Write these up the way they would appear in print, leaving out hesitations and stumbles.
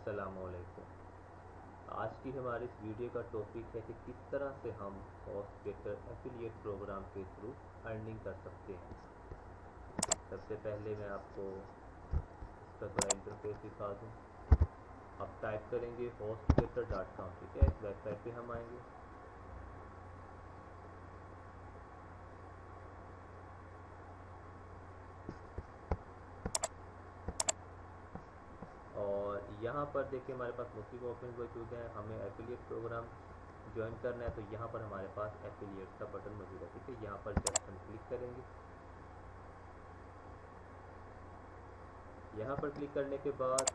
अस्सलामुअलैकुम। आज की हमारी इस वीडियो का टॉपिक है कि किस तरह से हम HostGator एफिलिएट प्रोग्राम के थ्रू अर्निंग कर सकते हैं। सबसे पहले मैं आपको इसका थोड़ा इंटरफेस दिखा दूँ। आप टाइप करेंगे hostgator.com, ठीक है। इस वेबसाइट पे हम आएंगे। और यहाँ पर देखिए हमारे पास मुख्तलिफ ऑप्शन मौजूद हैं। हमें एफिलिएट प्रोग्राम ज्वाइन करना है तो यहाँ पर हमारे पास एफिलिएट का बटन मौजूद है, ठीक है। यहाँ पर जस्ट हम क्लिक करेंगे। यहाँ पर क्लिक करने के बाद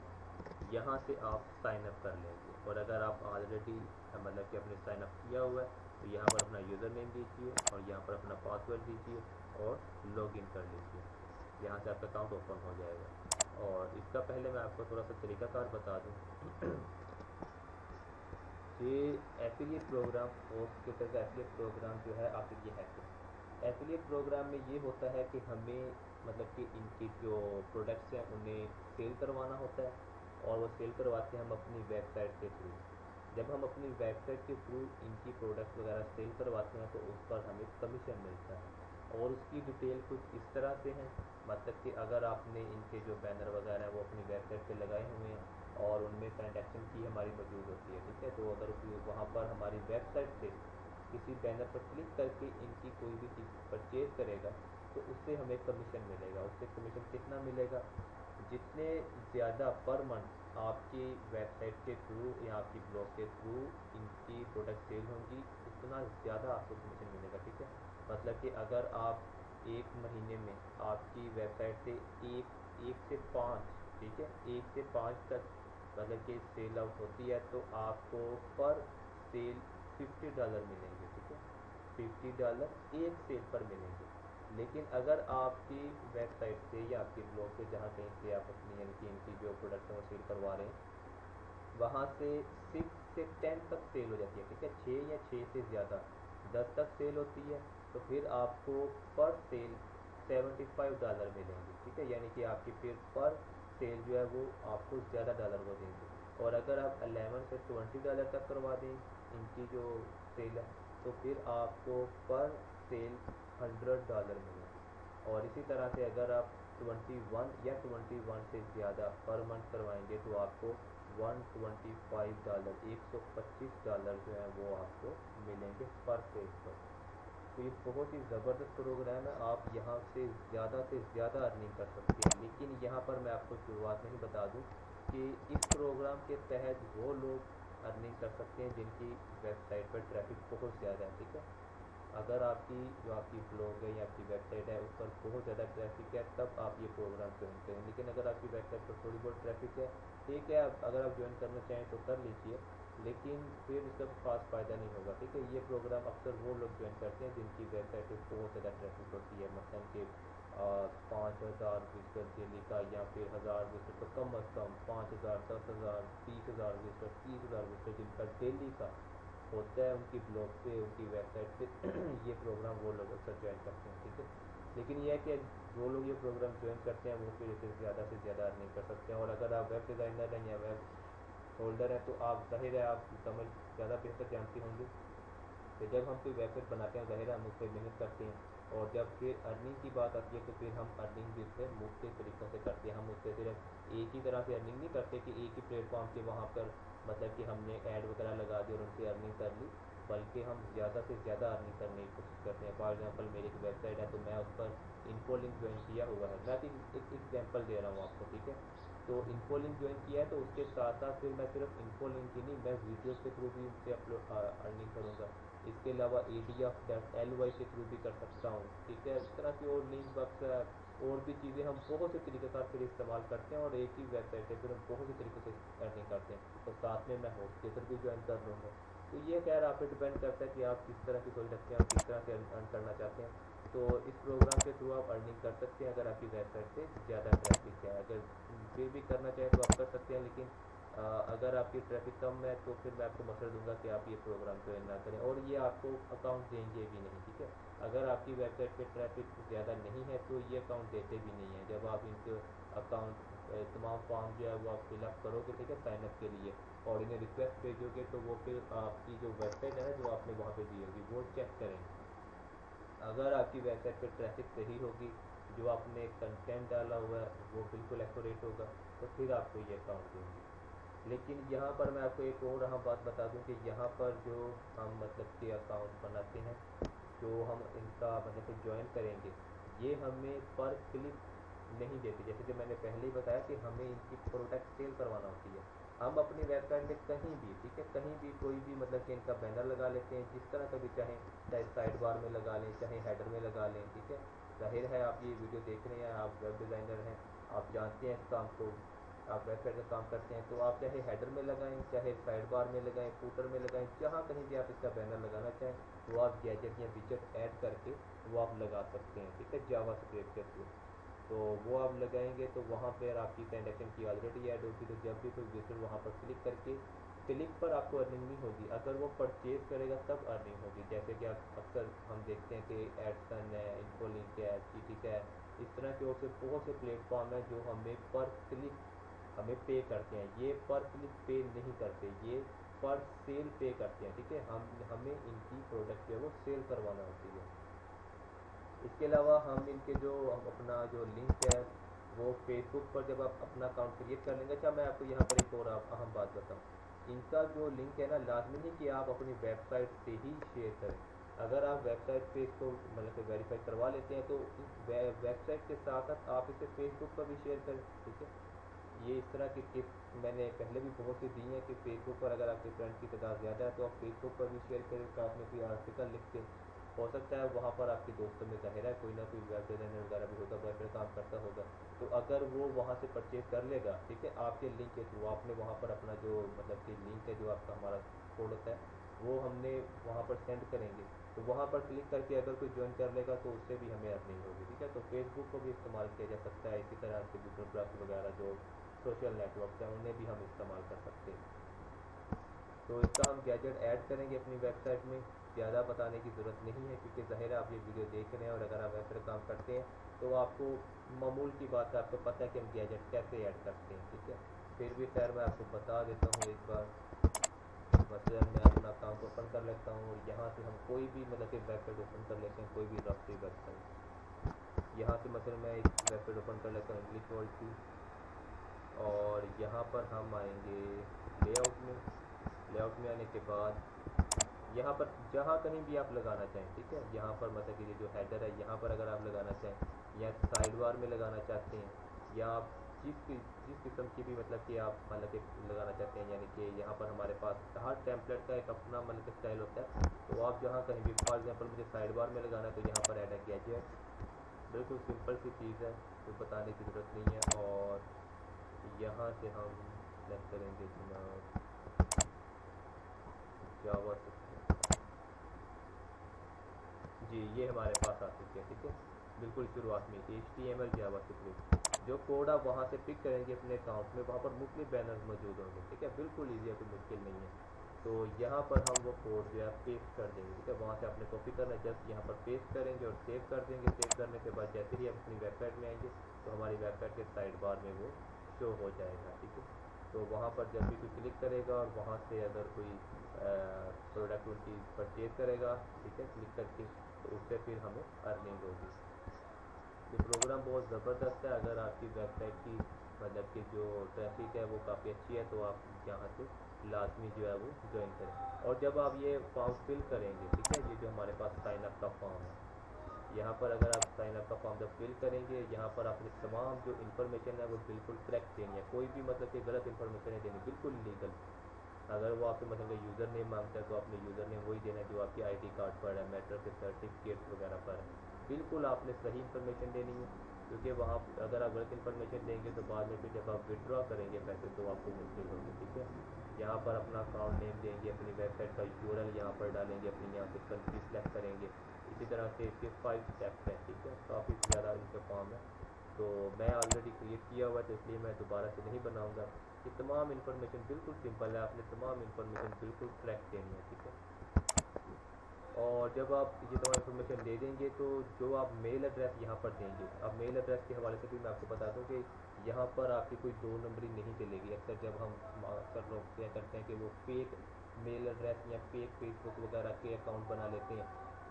यहाँ से आप साइन अप कर लेंगे। और अगर आप ऑलरेडी मतलब कि आपने साइन अप किया हुआ है तो यहाँ पर अपना यूज़र नेम दीजिए और यहाँ पर अपना पासवर्ड दीजिए और लॉगिन कर लीजिए। यहाँ से आपका अकाउंट ओपन हो जाएगा। और इसका पहले मैं आपको थोड़ा सा तरीकाकार बता दूँ। ये एफिलिएट प्रोग्राम, HostGator का एफिलिएट प्रोग्राम जो है आखिर ये है क्या। एफिलिएट प्रोग्राम में ये होता है कि हमें मतलब कि इनकी जो प्रोडक्ट्स हैं उन्हें सेल करवाना होता है और वो सेल करवाते हैं हम अपनी वेबसाइट के थ्रू। जब हम अपनी वेबसाइट के थ्रू इनकी प्रोडक्ट्स वगैरह सेल करवाते हैं तो उस पर हमें कमीशन मिलता है। और उसकी डिटेल कुछ इस तरह से है, मतलब कि अगर आपने इनके जो बैनर वगैरह हैं वो अपनी वेबसाइट पे लगाए हुए हैं और उनमें ट्रांजैक्शन की हमारी मौजूद होती है, ठीक है। तो अगर वहाँ पर हमारी वेबसाइट से किसी बैनर पर क्लिक करके इनकी कोई भी चीज़ परचेज करेगा तो उससे हमें कमीशन मिलेगा। उससे कमीशन कितना मिलेगा, जितने ज़्यादा पर मंथ आपकी वेबसाइट के थ्रू या आपकी ब्लॉग के थ्रू इनकी प्रोडक्ट सेल होंगी उतना ज़्यादा आपको कमीशन मिलेगा, ठीक है। मतलब कि अगर आप एक महीने में आपकी वेबसाइट से एक से 5, ठीक है, 1 से 5 तक मतलब कि सेल आउट होती है तो आपको पर सेल $50 मिलेंगे, ठीक है। $50 एक सेल पर मिलेंगे। लेकिन अगर आपकी वेबसाइट से या आपके ब्लॉग से जहाँ कहीं से आप अपनी यानी कि इनकी जो प्रोडक्ट है वो सेल करवा रहे हैं वहाँ से 6 से 10 तक सेल हो जाती है, ठीक है। 6 या 6 से ज़्यादा 10 तक सेल होती है तो फिर आपको पर सेल $75 मिलेंगे, ठीक है। यानी कि आपकी फिर पर सेल जो है वो आपको ज़्यादा डॉलर वो देंगे। और अगर आप 11 से $20 तक करवा दें इनकी जो सेल है तो फिर आपको पर सेल $100 मिलेंगे। और इसी तरह से अगर आप 21 या 21 से ज़्यादा पर मंथ करवाएंगे तो आपको $125 $125 जो है वो आपको मिलेंगे पर सेल पर। तो ये बहुत ही ज़बरदस्त प्रोग्राम है। आप यहाँ से ज़्यादा अर्निंग कर सकते हैं। लेकिन यहाँ पर मैं आपको शुरुआत में ही बता दूँ कि इस प्रोग्राम के तहत वो लोग अर्निंग कर सकते हैं जिनकी वेबसाइट पर ट्रैफिक बहुत ज़्यादा है, ठीक है। अगर आपकी जो आपकी ब्लॉग है या आपकी वेबसाइट है उस पर बहुत ज़्यादा ट्रैफिक है तब आप ये प्रोग्राम ज्वाइन करें। लेकिन अगर आपकी वेबसाइट पर थोड़ी बहुत ट्रैफिक है, ठीक है, अगर आप ज्वाइन करना चाहें तो कर लीजिए, लेकिन फिर इसका खास फ़ायदा नहीं होगा, ठीक है। ये प्रोग्राम अक्सर वो लोग ज्वाइन करते हैं जिनकी वेबसाइट पर बहुत ज़्यादा ट्रैफिक होती है, मतलब कि 5,000 विजिटर डेली का या फिर 1,000 विजिटर तो कम अज़ कम 5,000 10,000 20,000 विजिटर 30,000 विजिटर जिनका डेली का होता है उनकी ब्लॉग पे उनकी वेबसाइट पे ये प्रोग्राम वो लोग अक्सर ज्वाइन करते हैं, ठीक है। लेकिन यह है कि जो लोग ये प्रोग्राम ज्वाइन करते हैं वो फिर इसे ज़्यादा से ज़्यादा अर्निंग कर सकते हैं। और अगर आप वेब डिज़ाइनर हैं या वेब होल्डर हैं तो आप ज़ाहिर है आप समझ ज़्यादा बेहतर जानते होंगे कि जब हम कोई वेबसाइट बनाते हैं ज़ाहिर है हम उस पर मेहनत करते हैं और जब फिर अर्निंग की बात आती है तो फिर हम अर्निंग भी उससे मुख्तलिफ तरीक़ों से करते हैं। हम उससे सिर्फ एक ही तरह से अर्निंग नहीं करते कि एक ही प्लेटफॉर्म के वहाँ पर मतलब कि हमने ऐड वगैरह लगा दी और उनसे अर्निंग कर ली, बल्कि हम ज़्यादा से ज़्यादा अर्निंग करने की कोशिश करते हैं। फॉर एग्जांपल मेरी एक वेबसाइट है तो मैं उस पर इन्फो लिंक ज्वाइन किया हुआ है। मैं एक एग्जांपल दे रहा हूँ आपको, ठीक है। तो इन्फो लिंक ज्वाइन किया है तो उसके साथ साथ फिर मैं सिर्फ इन्फो लिंक ही नहीं, मैं वीडियोज़ के थ्रू भी उनसे अपलोड अर्निंग करूँगा। इसके अलावा ADF.ly के थ्रू भी कर सकता हूँ, ठीक है। इस तरह की और लिंक बक्स और भी चीज़ें हम बहुत से तरीक़ेकार फिर इस्तेमाल करते हैं और एक ही वेबसाइट से फिर हम बहुत से तरीक़ों से अर्निंग करते हैं। तो साथ में मैं HostGator भी ज्वाइन कर लूँगा। तो ये खैर आप पे डिपेंड करता है कि आप किस तरह की सोच रखते हैं और किस तरह से अर्न करना चाहते हैं। तो इस प्रोग्राम के थ्रू आप अर्निंग कर सकते हैं अगर आपकी वेबसाइट पे ज़्यादा ट्रैफिक है। अगर फिर भी करना चाहें तो आप कर सकते हैं, लेकिन अगर आपकी ट्रैफिक कम है तो फिर मैं आपको मशवरा दूंगा कि आप ये प्रोग्राम ज्वाइन ना करें और ये आपको अकाउंट देंगे भी नहीं, ठीक है। अगर आपकी वेबसाइट पे ट्रैफिक ज़्यादा नहीं है तो ये अकाउंट देते भी नहीं है। जब आप इनके अकाउंट तमाम फॉर्म जो है वो आप फिलअप करोगे, ठीक है, साइनअप के लिए, और इन्हें रिक्वेस्ट भेजोगे, तो वो फिर आपकी जो वेबसाइट है ना जो आपने वहाँ पे दी होगी वो चेक करेंगे। अगर आपकी वेबसाइट पे ट्रैफिक सही होगी, जो आपने कंटेंट डाला हुआ है वो बिल्कुल एक्यूरेट होगा, तो फिर आपको ये अकाउंट देंगे। लेकिन यहाँ पर मैं आपको एक और बात बता दूँ कि यहाँ पर जो हम मतलब कि अकाउंट बनाते हैं, जो हम इनका मतलब कि ज्वाइन करेंगे, ये हमें पर क्लिक नहीं देते। जैसे कि मैंने पहले ही बताया कि हमें इनकी प्रोडक्ट सेल करवाना होती है। हम अपनी वेबसाइट में कहीं भी, ठीक है, कहीं भी कोई भी मतलब कि इनका बैनर लगा लेते हैं, जिस तरह का भी चाहें, चाहे साइड बार में लगा लें, चाहे हेडर में लगा लें, ठीक है। जाहिर है आप ये वीडियो देख रहे हैं, आप वेब डिज़ाइनर हैं, आप जानते हैं इस काम को, आप वेबसाइट का काम करते हैं, तो आप चाहे हेडर में लगाएं, चाहे साइड बार में लगाएं, फूटर में लगाएं, जहाँ कहीं भी आप इसका बैनर लगाना चाहें, वो आप गैजेट या विजेट ऐड करके वो आप लगा सकते हैं, ठीक है, जावास्क्रिप्ट के थ्रू। तो वो आप लगाएंगे तो वहाँ पर आपकी ट्रांजेक्शन की ऑलरेडी ऐड होगी, तो जब भी कोई विजिटर वहाँ पर क्लिक करके, क्लिक पर आपको अर्निंग नहीं होगी, अगर वो परचेज करेगा तब अर्निंग होगी। जैसे कि आप अक्सर हम देखते हैं कि एडसन है, इन्फोलिंक है, चीटिक है, इस तरह के और से बहुत से प्लेटफॉर्म हैं जो हमें पर क्लिक हमें पे करते हैं। ये पर क्लिक पे नहीं करते, ये पर सेल पे करते हैं, ठीक है। हमें इनकी प्रोडक्ट जो है वो सेल करवाना होती है। इसके अलावा हम इनके जो अपना जो लिंक है वो फेसबुक पर जब आप अपना अकाउंट क्रिएट कर लेंगे। अच्छा, मैं आपको यहाँ पर एक और अहम बात बताऊँ, इनका जो लिंक है ना, लाजमी नहीं कि आप अपनी वेबसाइट से ही शेयर करें। अगर आप वेबसाइट पे इसको मतलब कि वेरीफाई करवा लेते हैं, तो वेबसाइट के साथ साथ आप इसे फेसबुक पर भी शेयर करें, ठीक है। ये इस तरह की टिप्स मैंने पहले भी बहुत सी दी हैं कि फेसबुक पर अगर आपके फ्रेंड की तादाद ज़्यादा है तो आप फेसबुक पर भी शेयर करें, साथ में कोई आर्टिकल लिख के। हो सकता है वहाँ पर आपके दोस्तों में ज़ाहिर है कोई ना कोई वेब डिज़ाइनर वगैरह भी होगा, वेब पर काम करता होगा, तो अगर वो वहाँ से परचेज़ कर लेगा, ठीक है, आपके लिंक के थ्रू, आपने वहाँ पर अपना जो मतलब कि लिंक है जो आपका हमारा प्रोडक्ट है वो हमने वहाँ पर सेंड करेंगे, तो वहाँ पर क्लिक करके अगर कोई ज्वाइन कर लेगा तो उससे भी हमें अर्निंग होगी, ठीक है। तो फेसबुक को भी इस्तेमाल किया जा सकता है, इसी तरह से गूगल प्लस वगैरह जो सोशल नेटवर्क हैं उन्हें भी हम इस्तेमाल कर सकते हैं। तो इसका हम गैजेट ऐड करेंगे अपनी वेबसाइट में, ज़्यादा बताने की ज़रूरत नहीं है, क्योंकि ज़ाहिर है आप ये वीडियो देख रहे हैं और अगर आप वेबसाइट काम करते हैं तो आपको मामूल की बात है, आपको पता है कि हम गैजेट कैसे ऐड करते हैं, ठीक है। फिर भी खैर मैं आपको बता देता हूँ एक बार। मसलन मैं अपना अकाउंट ओपन कर लेता हूँ और यहाँ से हम कोई भी मतलब कि वेबसाइट ओपन कर लेते हैं, कोई भी रफ सी वेबसाइट। यहाँ से मसलन मैं एक वेबसाइट ओपन कर लेता हूँ इंग्लिश वर्ल्ड की, और यहाँ पर हम आएंगे लेआउट में। लेआउट में आने के बाद यहाँ पर जहाँ कहीं भी आप लगाना चाहें, ठीक है, यहाँ पर मतलब कि ये जो हेडर है यहाँ पर अगर आप लगाना चाहें, या साइड बार में लगाना चाहते हैं, या आप जिस किस्म की भी मतलब कि आप मतलब कि लगाना चाहते हैं, यानी कि यहाँ पर हमारे पास हर टेम्पलेट का एक अपना मतलब कि स्टाइल होता है। तो आप जहाँ कहीं भी, फॉर एग्जांपल मुझे साइड बार में लगाना है तो यहाँ पर ऐड है गैजेट, बिल्कुल सिंपल सी चीज़ है, कोई बताने की ज़रूरत नहीं है। और यहाँ से हम सेलेक्ट करेंगे जनाब जावा स्क्रिप्ट। जी, ये हमारे पास आ चुके हैं, ठीक है, बिल्कुल शुरुआत में HTML जावा स्क्रिप्ट। जो कोड आप वहाँ से पिक करेंगे अपने अकाउंट में, वहाँ पर मुख्तलिफ बैनर्स मौजूद होंगे, ठीक है, बिल्कुल ईजी है, कोई मुश्किल नहीं है। तो यहाँ पर हम वो कोड जो है पेस्ट कर देंगे, ठीक है, वहाँ से आपने कॉपी करना है, जस्ट यहाँ पर पेस्ट करेंगे और सेव कर देंगे। सेव करने के बाद जैसे ही हम अपनी वेबसाइट में आएंगे तो हमारी वेबसाइट के साइड बार में वो शो हो जाएगा, ठीक है। तो वहाँ पर जब भी कोई क्लिक करेगा और वहाँ से अगर कोई प्रोडक्ट उनकी परचेज़ करेगा, ठीक है, क्लिक करके, तो उससे फिर हमें अर्निंग होगी। ये प्रोग्राम बहुत ज़बरदस्त है। अगर आपकी वेबसाइट की मतलब कि जो ट्रैफिक है वो काफ़ी अच्छी है तो आप यहाँ से लाजमी जो है वो ज्वाइन करें। और जब आप ये फॉर्म फिल करेंगे, ठीक है, ये जो हमारे पास साइन अप का फॉर्म है, यहाँ पर अगर आप साइन अप का फॉर्म जब फिल करेंगे, यहाँ पर आपने तमाम जो इन्फॉर्मेशन है वो बिल्कुल करेक्ट देनी है, कोई भी मतलब कि गलत इन्फॉर्मेशन नहीं देनी, बिल्कुल लीगल। अगर वो आपसे मतलब यूज़र नेम मांगता है तो आपने यूज़र नेम वही देना है जो आपकी आईडी कार्ड पर है, मैट्रिक के सर्टिफिकेट्स वगैरह पर है। बिल्कुल आपने सही इन्फॉर्मेशन देनी है, क्योंकि वहाँ अगर आप गलत इन्फॉर्मेशन देंगे तो बाद में फिर जब आप विड्रॉ करेंगे पैसे तो आपको मुश्किल होगी, ठीक है। यहाँ पर अपना अकाउंट नेम देंगे, अपनी वेबसाइट का यूआरएल यहाँ पर डालेंगे, अपनी यहाँ से कंट्री सेलेक्ट करेंगे। इसी तरह से इसके 5 स्टेप्स हैं, ठीक है, काफ़ी ज़्यादा इनका फॉर्म है। तो मैं ऑलरेडी क्रिएट किया हुआ है तो इसलिए मैं दोबारा से नहीं बनाऊँगा। ये तमाम इन्फॉर्मेशन बिल्कुल सिंपल है, आपने तमाम इन्फॉर्मेशन बिल्कुल करेक्ट देनी है, ठीक है। और जब आप ये तमाम इन्फॉर्मेशन दे देंगे तो जो आप मेल एड्रेस यहाँ पर देंगे, अब मेल एड्रेस के हवाले से भी मैं आपको बता दूँ कि यहाँ पर आपकी कोई दो नंबरी नहीं चलेगी। अक्सर जब हम अक्सर लोग क्या करते हैं कि वो फेक मेल एड्रेस या फेक फेसबुक वगैरह के अकाउंट बना लेते हैं,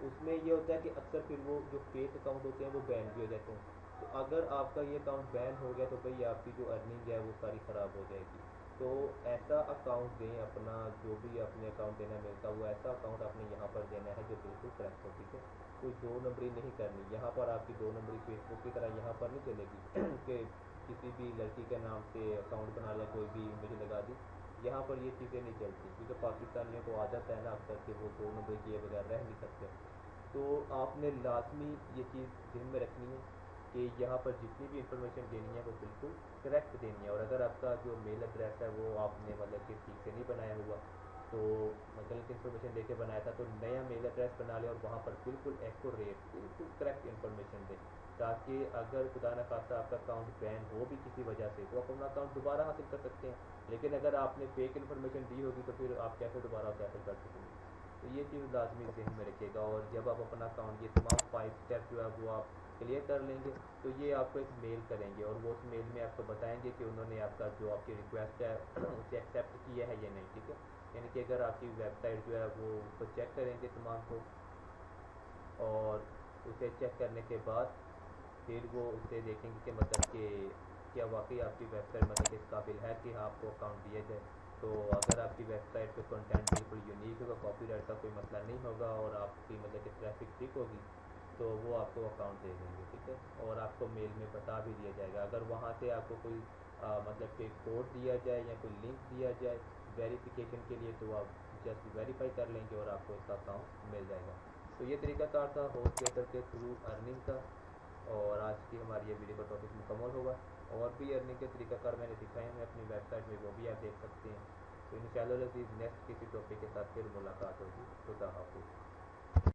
उसमें ये होता है कि अक्सर फिर वो जो फेक अकाउंट होते हैं वो बैन भी हो जाते हैं। तो अगर आपका ये अकाउंट बैन हो गया तो भाई आपकी जो अर्निंग है वो सारी ख़राब हो जाएगी। तो ऐसा अकाउंट दें अपना, जो भी अपने अकाउंट देना मिलता हुआ ऐसा अकाउंट आपने यहाँ पर देना है जो बिल्कुल करेक्ट हो, ठीक है। कोई दो नंबरी नहीं करनी यहाँ पर, आपकी दो नंबरी फेसबुक की तरह यहाँ पर नहीं चलेगी कि किसी भी लड़की के नाम से अकाउंट बना लिया, कोई भी इमेज लगा दी। यहाँ पर ये चीज़ें नहीं चलती क्योंकि पाकिस्तानियों को आदत है ना अक्सर कि वो दो नंबरी किए बगैर रह नहीं सकते। तो आपने लाजमी ये चीज़ ध्यान में रखनी है कि यहाँ पर जितनी भी इंफॉर्मेशन देनी है वो बिल्कुल करेक्ट देनी है। और अगर आपका जो मेल एड्रेस है वो आपने मतलब कि ठीक से नहीं बनाया हुआ, तो मतलब इन्फॉर्मेशन देके बनाया था, तो नया मेल एड्रेस बना लें और वहाँ पर बिल्कुल एक्यूरेट बिल्कुल करेक्ट इन्फॉर्मेशन दें, ताकि अगर खुदा न खास्ता आपका अकाउंट बैन हो भी किसी वजह से तो आप अपना अकाउंट दोबारा हासिल कर सकते हैं। लेकिन अगर आपने फेक इन्फॉर्मेशन दी होगी तो फिर आप कैसे दोबारा उसे हासिल कर सकेंगे। तो ये चीज़ लाजमी जहन में रखिएगा। और जब आप अपना अकाउंट ये तमाम 5 स्टेप जो है वो आप क्लियर कर लेंगे तो ये आपको एक मेल करेंगे और वो उस मेल में आपको बताएंगे कि उन्होंने आपका जो आपकी रिक्वेस्ट है उसे एक्सेप्ट किया है या नहीं, ठीक है। यानी कि अगर आपकी वेबसाइट जो है वो उसको चेक करेंगे तमाम को, और उसे चेक करने के बाद फिर वो उसे देखेंगे कि मतलब कि क्या वाकई आपकी वेबसाइट मतलब कि इस काबिल है कि हाँ आपको अकाउंट दिया जाए। तो अगर आपकी वेबसाइट पे कंटेंट बिल्कुल यूनिक होगा, कॉपीराइट का कोई मसला नहीं होगा और आपकी मतलब कि ट्रैफिक ठीक होगी, तो वो आपको अकाउंट दे देंगे, ठीक है। और आपको मेल में बता भी दिया जाएगा। अगर वहाँ से आपको कोई मतलब कि कोड दिया जाए या कोई लिंक दिया जाए वेरिफिकेशन के लिए, तो आप जस्ट वेरीफाई कर लेंगे और आपको इसका अकाउंट मिल जाएगा। तो ये तरीकाकार था होस्टगेटर के थ्रू अर्निंग का। और आज की हमारी ये वीडियो का टॉपिक मुकम्मल होगा। और भी अर्निंग के तरीकाकार मैंने दिखाए हैं अपनी वेबसाइट में, वो भी आप देख सकते हैं। तो इंशाअल्लाह अज़ीज़ नेक्स्ट किसी टॉपिक के साथ फिर मुलाकात होगी। खुदा हाफिज़।